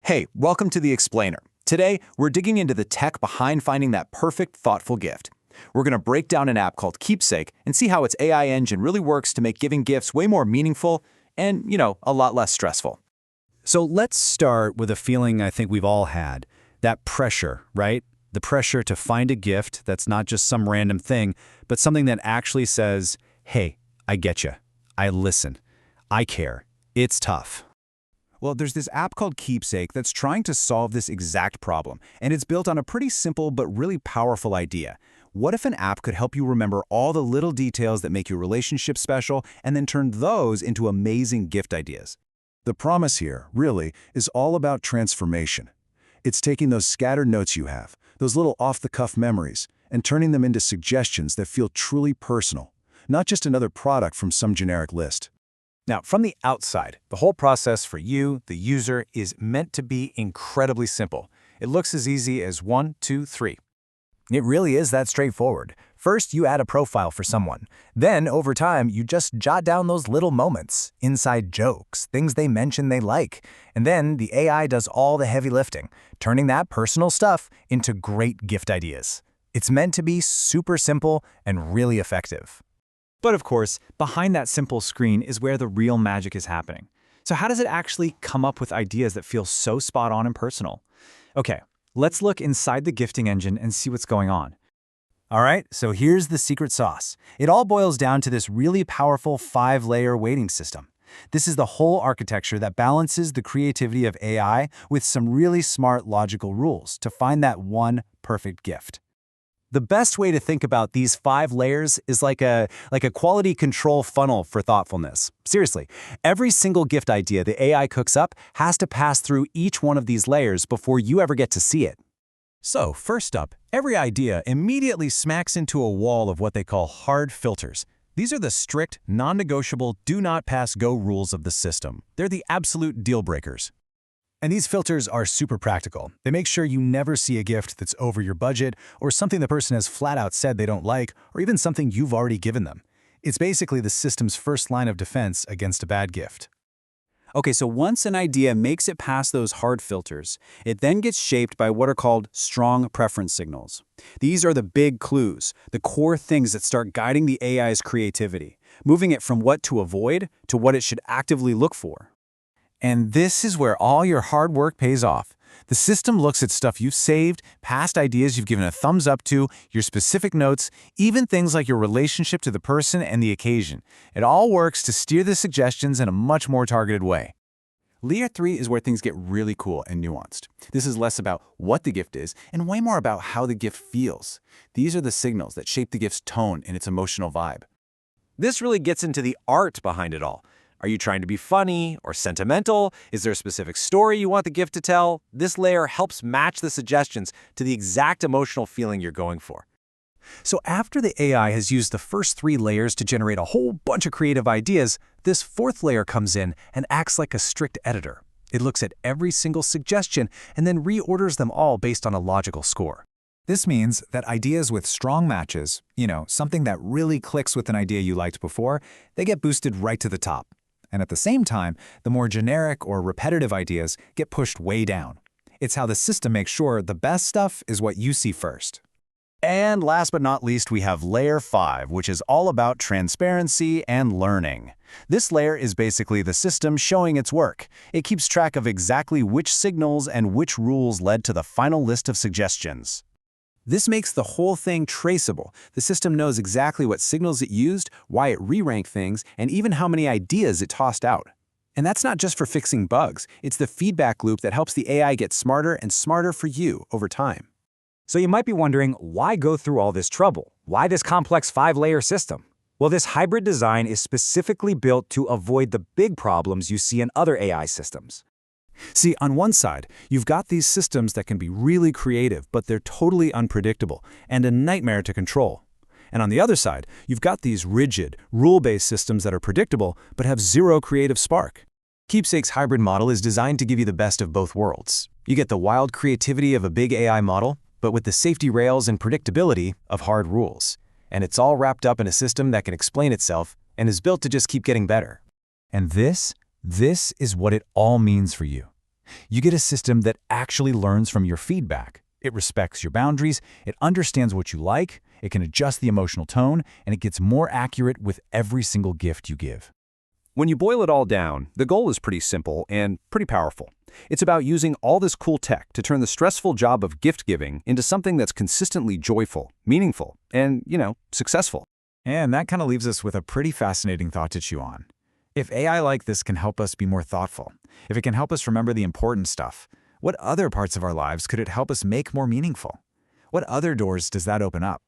Hey, welcome to The Explainer. Today, we're digging into the tech behind finding that perfect, thoughtful gift. We're going to break down an app called Keepsake and see how its AI engine really works to make giving gifts way more meaningful and, a lot less stressful. So let's start with a feeling I think we've all had, that pressure, right? The pressure to find a gift that's not just some random thing, but something that actually says, hey, I get you. I listen. I care. It's tough. Well, there's this app called Keepsake that's trying to solve this exact problem, and it's built on a pretty simple but really powerful idea. What if an app could help you remember all the little details that make your relationship special and then turn those into amazing gift ideas? The promise here, really, is all about transformation. It's taking those scattered notes you have, those little off-the-cuff memories, and turning them into suggestions that feel truly personal, not just another product from some generic list. Now, from the outside, the whole process for you, the user, is meant to be incredibly simple. It looks as easy as 1, 2, 3. It really is that straightforward. First, you add a profile for someone. Then, over time, you just jot down those little moments, inside jokes, things they mention they like. And then the AI does all the heavy lifting, turning that personal stuff into great gift ideas. It's meant to be super simple and really effective. But of course, behind that simple screen is where the real magic is happening. So how does it actually come up with ideas that feel so spot on and personal? Okay, let's look inside the gifting engine and see what's going on. All right, so here's the secret sauce. It all boils down to this really powerful 5-layer weighting system. This is the whole architecture that balances the creativity of AI with some really smart logical rules to find that one perfect gift. The best way to think about these 5 layers is like a quality control funnel for thoughtfulness. Seriously, every single gift idea the AI cooks up has to pass through each one of these layers before you ever get to see it. So, first up, every idea immediately smacks into a wall of what they call hard filters. These are the strict, non-negotiable, do-not-pass-go rules of the system. They're the absolute deal breakers. And these filters are super practical. They make sure you never see a gift that's over your budget, or something the person has flat out said they don't like, or even something you've already given them. It's basically the system's first line of defense against a bad gift. Okay, so once an idea makes it past those hard filters, it then gets shaped by what are called strong preference signals. These are the big clues, the core things that start guiding the AI's creativity, moving it from what to avoid to what it should actively look for. And this is where all your hard work pays off. The system looks at stuff you've saved, past ideas you've given a thumbs up to, your specific notes, even things like your relationship to the person and the occasion. It all works to steer the suggestions in a much more targeted way. Layer 3 is where things get really cool and nuanced. This is less about what the gift is and way more about how the gift feels. These are the signals that shape the gift's tone and its emotional vibe. This really gets into the art behind it all. Are you trying to be funny or sentimental? Is there a specific story you want the gift to tell? This layer helps match the suggestions to the exact emotional feeling you're going for. So after the AI has used the first 3 layers to generate a whole bunch of creative ideas, this 4th layer comes in and acts like a strict editor. It looks at every single suggestion and then reorders them all based on a logical score. This means that ideas with strong matches, something that really clicks with an idea you liked before, they get boosted right to the top. And at the same time, the more generic or repetitive ideas get pushed way down. It's how the system makes sure the best stuff is what you see first. And last but not least, we have Layer 5, which is all about transparency and learning. This layer is basically the system showing its work. It keeps track of exactly which signals and which rules led to the final list of suggestions. This makes the whole thing traceable. The system knows exactly what signals it used, why it re-ranked things, and even how many ideas it tossed out. And that's not just for fixing bugs. It's the feedback loop that helps the AI get smarter and smarter for you over time. So you might be wondering, why go through all this trouble? Why this complex 5-layer system? Well, this hybrid design is specifically built to avoid the big problems you see in other AI systems. See, on one side, you've got these systems that can be really creative, but they're totally unpredictable and a nightmare to control. And on the other side, you've got these rigid, rule-based systems that are predictable, but have zero creative spark. Keepsake's hybrid model is designed to give you the best of both worlds. You get the wild creativity of a big AI model, but with the safety rails and predictability of hard rules. And it's all wrapped up in a system that can explain itself and is built to just keep getting better. And this is what it all means for you. You get a system that actually learns from your feedback. It respects your boundaries, it understands what you like, it can adjust the emotional tone, and it gets more accurate with every single gift you give. When you boil it all down, the goal is pretty simple and pretty powerful. It's about using all this cool tech to turn the stressful job of gift giving into something that's consistently joyful, meaningful, and, successful. And that kind of leaves us with a pretty fascinating thought to chew on. If AI like this can help us be more thoughtful, if it can help us remember the important stuff, what other parts of our lives could it help us make more meaningful? What other doors does that open up?